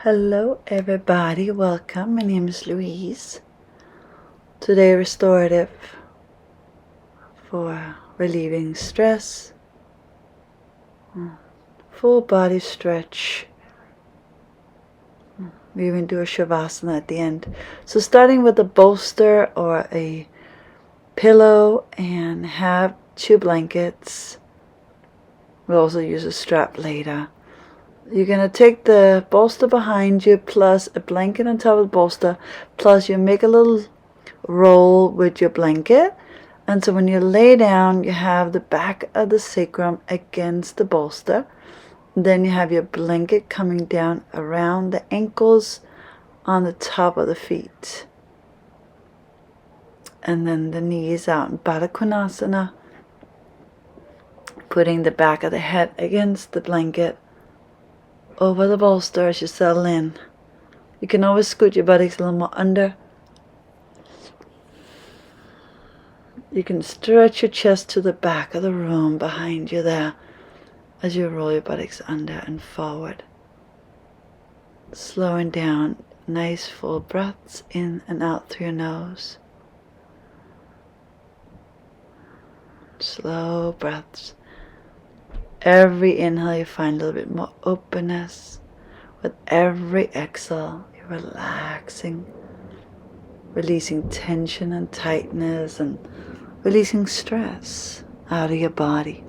Hello everybody, welcome. My name is Louise. Today restorative for relieving stress, full body stretch. We even do a shavasana at the end. So starting with a bolster or a pillow and have 2 blankets. We'll also use a strap later. You're going to take the bolster behind you plus a blanket on top of the bolster, plus you make a little roll with your blanket. And so when you lay down, you have the back of the sacrum against the bolster. Then you have your blanket coming down around the ankles on the top of the feet. And then the knees out in Baddha Konasana. Putting the back of the head against the blanket over the bolster as you settle in. You can always scoot your buttocks a little more under. You can stretch your chest to the back of the room behind you there as you roll your buttocks under and forward. Slowing down, nice full breaths in and out through your nose. Slow breaths. Every inhale you find a little bit more openness. With every exhale, you're relaxing, releasing tension and tightness and releasing stress out of your body.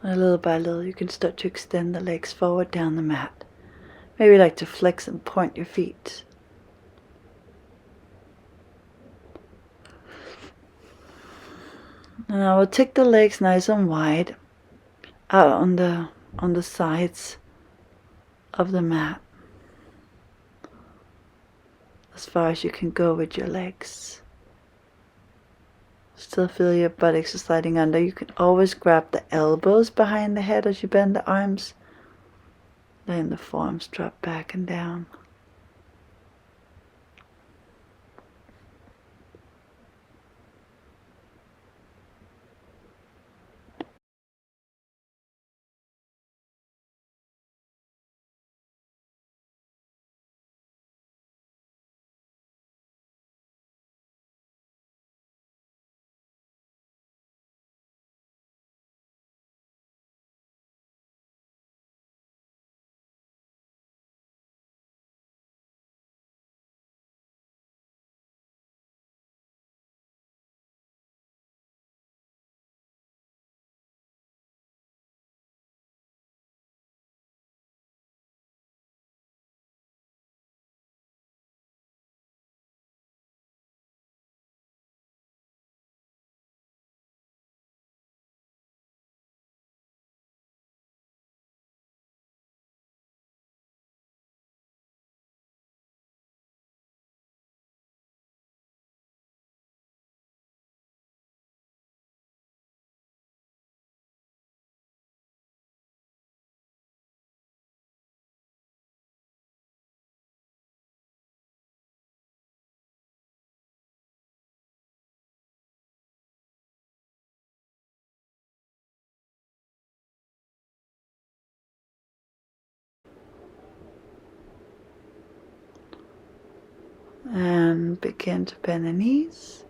And little by little, you can start to extend the legs forward down the mat. Maybe you like to flex and point your feet. And I will take the legs nice and wide out on the sides of the mat, as far as you can go with your legs. Still feel your buttocks are sliding under. You can always grab the elbows behind the head as you bend the arms, letting the forearms drop back and down. And begin to bend the knees.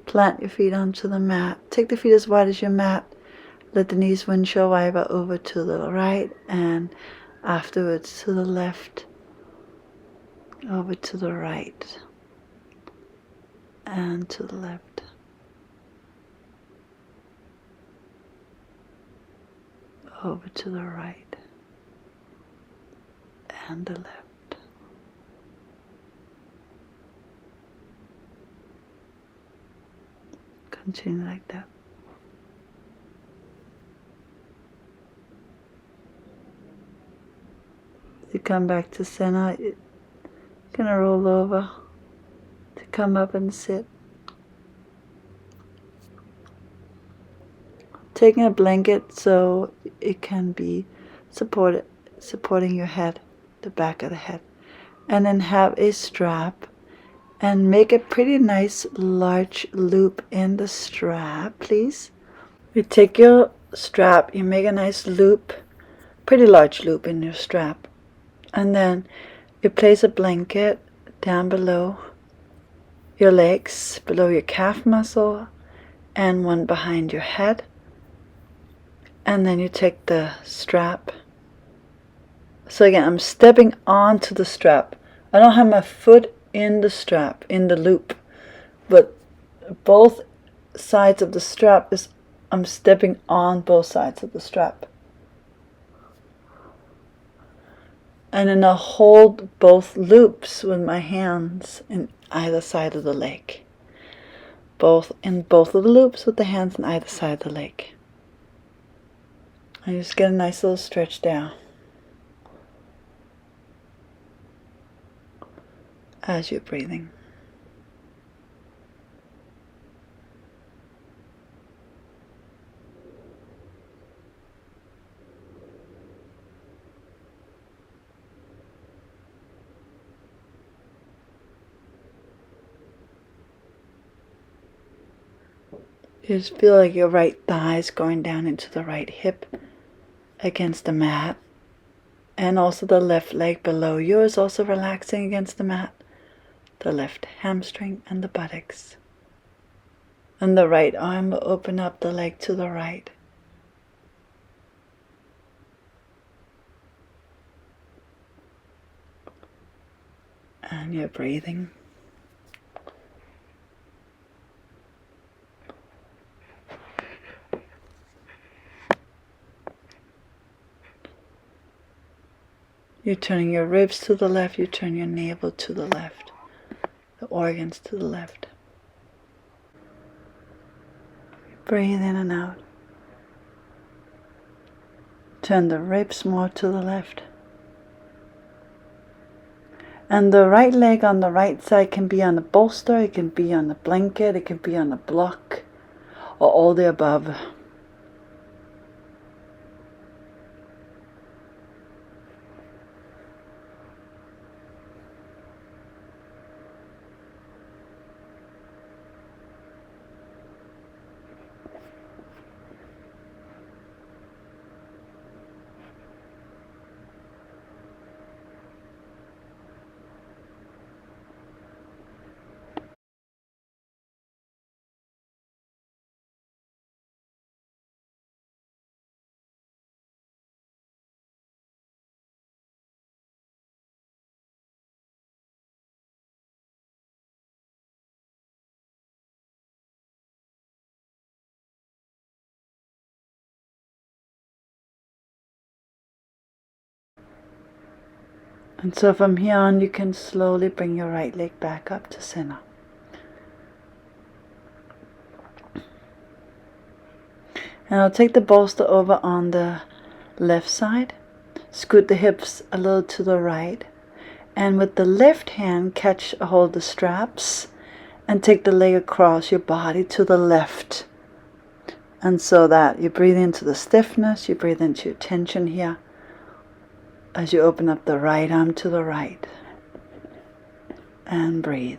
Plant your feet onto the mat. Take the feet as wide as your mat. Let the knees windshield wiper over to the right and afterwards to the left, over to the right, and to the left. Over to the right and the left. Continue like that. You come back to center, you're gonna roll over to come up and sit. Taking a blanket so it can be supporting your head, the back of the head. And then have a strap and make a pretty nice large loop in the strap, please. You take your strap, you make a nice loop, pretty large loop in your strap. And then you place a blanket down below your legs, below your calf muscle, and one behind your head. And then you take the strap. So again, I'm stepping onto the strap. I don't have my foot in the strap, in the loop, but both sides of the strap is, I'm stepping on both sides of the strap. And then I'll hold both loops with my hands in either side of the leg. In both of the loops with the hands on either side of the leg. And just get a nice little stretch down as you're breathing. You just feel like your right thigh is going down into the right hip against the mat. And also the left leg below you is also relaxing against the mat. The left hamstring and the buttocks. And the right arm will open up the leg to the right. And you're breathing. You're turning your ribs to the left, you turn your navel to the left, the organs to the left. Breathe in and out. Turn the ribs more to the left. And the right leg on the right side can be on the bolster, it can be on the blanket, it can be on the block, or all the above. And so from here on, you can slowly bring your right leg back up to center. And I'll take the bolster over on the left side, scoot the hips a little to the right, and with the left hand catch a hold of the straps and take the leg across your body to the left. And so that you breathe into the stiffness, you breathe into your tension here as you open up the right arm to the right. And breathe.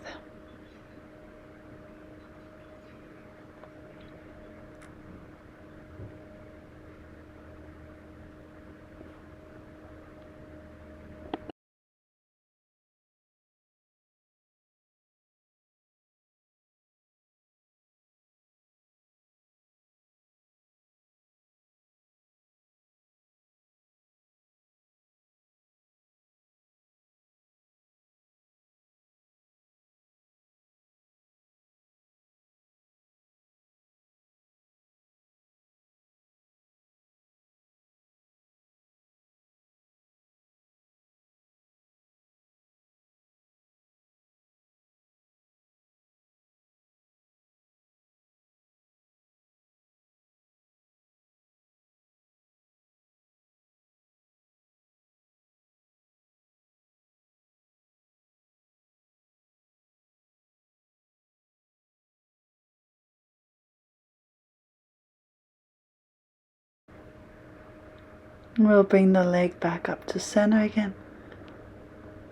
We'll bring the leg back up to center again.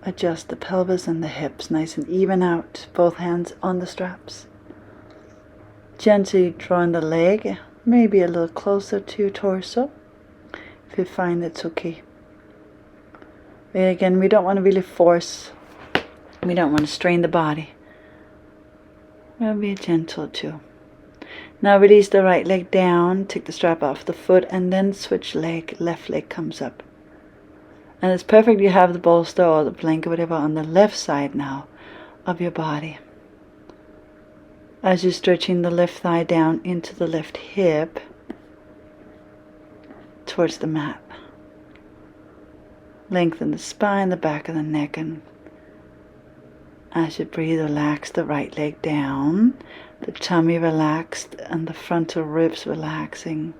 Adjust the pelvis and the hips nice and even out. Both hands on the straps. Gently drawing the leg maybe a little closer to your torso if you find it's okay. And again, we don't want to really force. We don't want to strain the body. We'll be gentle too. Now release the right leg down, take the strap off the foot, and then switch leg. Left leg comes up. And it's perfect you have the bolster or the blanket, whatever, on the left side now of your body. As you're stretching the left thigh down into the left hip towards the mat. Lengthen the spine, the back of the neck, and as you breathe, relax the right leg down. The tummy relaxed and the frontal ribs relaxing.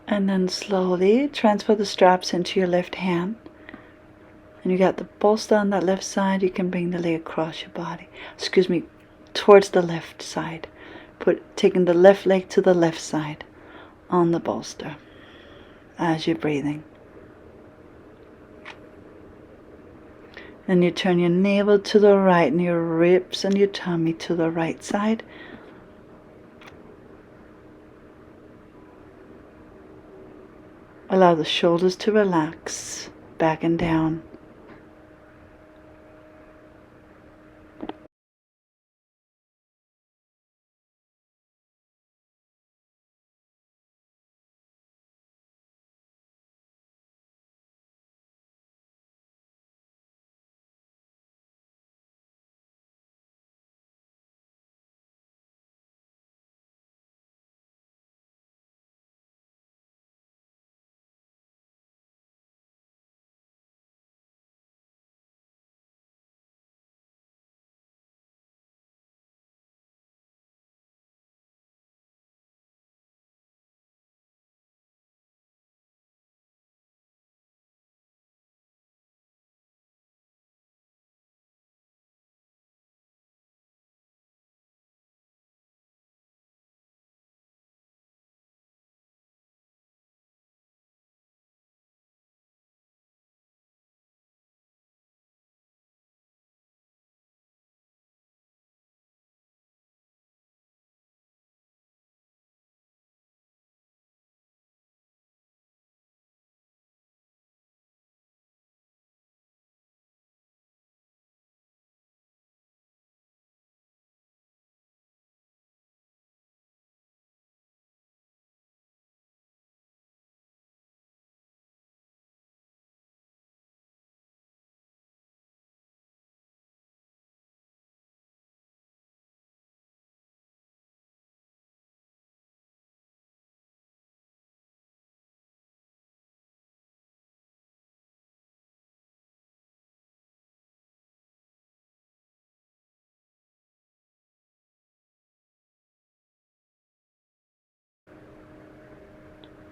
And then slowly transfer the straps into your left hand. And you got the bolster on that left side. You can bring the leg across your body. Excuse me, towards the left side. Taking the left leg to the left side on the bolster as you're breathing. Then you turn your navel to the right and your ribs and your tummy to the right side. Allow the shoulders to relax, back and down.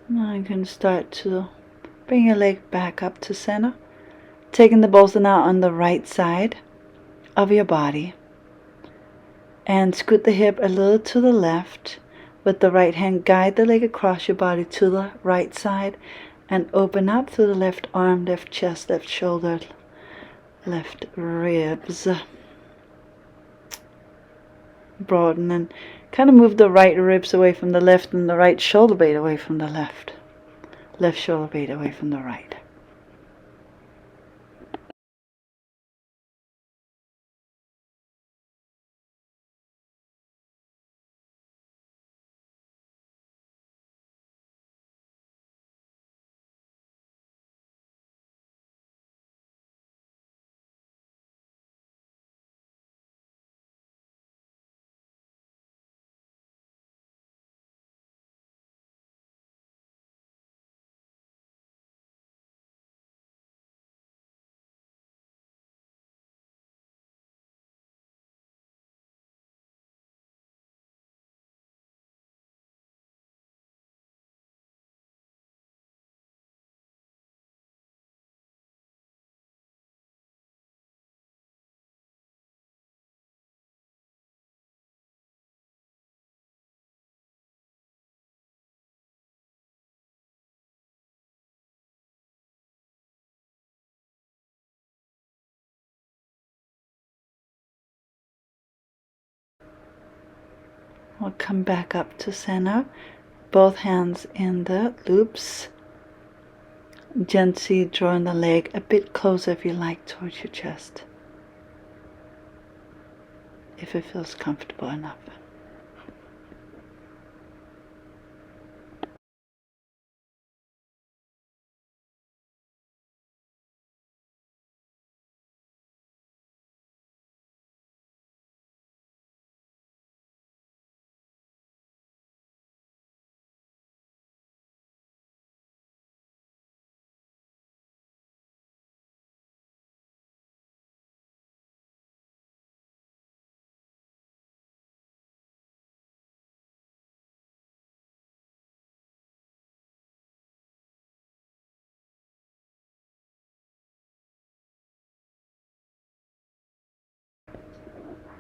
Now you can start to bring your leg back up to center. Taking the bolster now on the right side of your body. And scoot the hip a little to the left. With the right hand, guide the leg across your body to the right side. And open up through the left arm, left chest, left shoulder, left ribs. Broaden and kind of move the right ribs away from the left and the right shoulder blade away from the left. Left shoulder blade away from the right. We'll come back up to center. Both hands in the loops. Gently drawing the leg a bit closer if you like towards your chest. If it feels comfortable enough.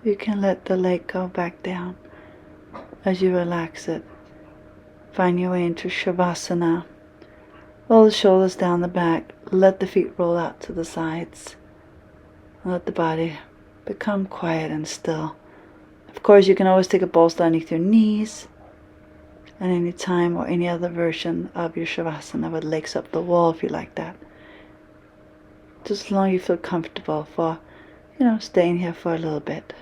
You can let the leg go back down as you relax it. Find your way into Shavasana. Roll the shoulders down the back. Let the feet roll out to the sides. Let the body become quiet and still. Of course, you can always take a bolster underneath your knees at any time, or any other version of your Shavasana with legs up the wall if you like that. Just as long as you feel comfortable for, staying here for a little bit.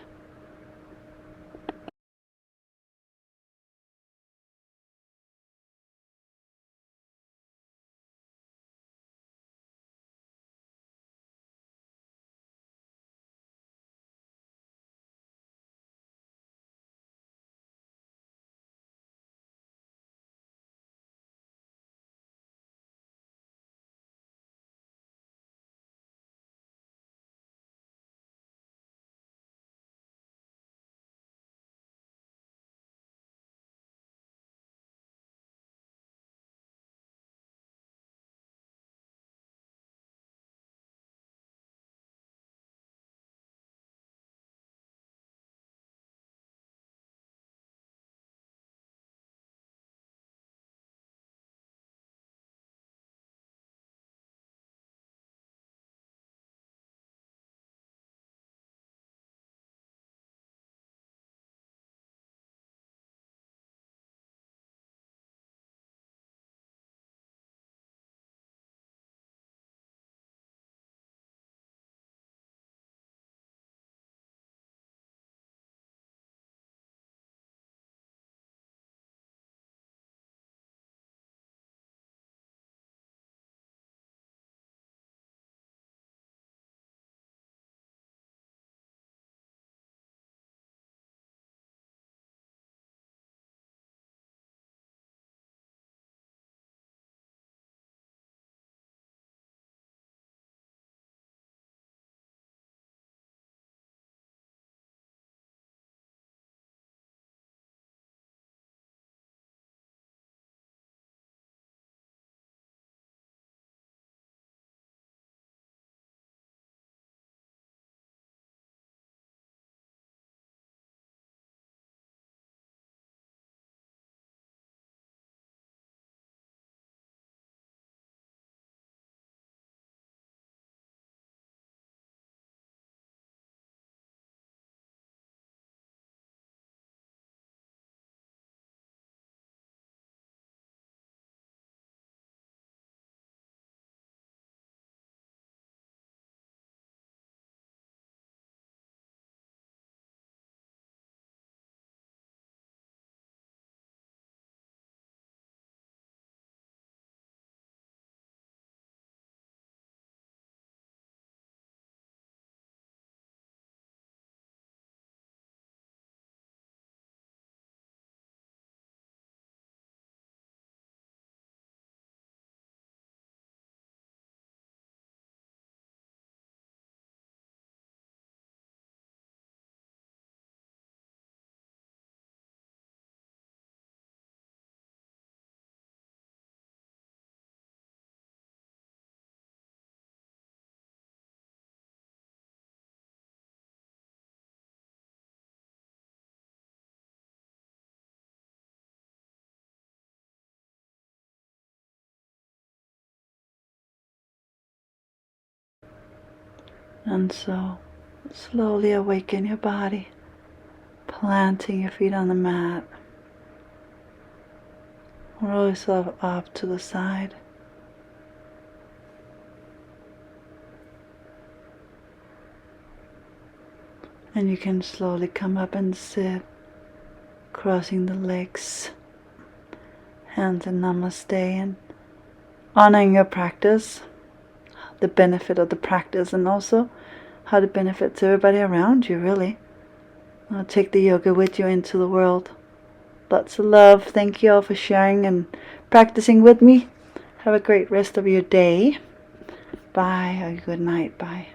And so, slowly awaken your body, planting your feet on the mat. Roll yourself off to the side. And you can slowly come up and sit, crossing the legs, hands in namaste, and honoring your practice, the benefit of the practice, and also how it benefits everybody around you, really. Take the yoga with you into the world. Lots of love. Thank you all for sharing and practicing with me. Have a great rest of your day. Bye, or good night. Bye.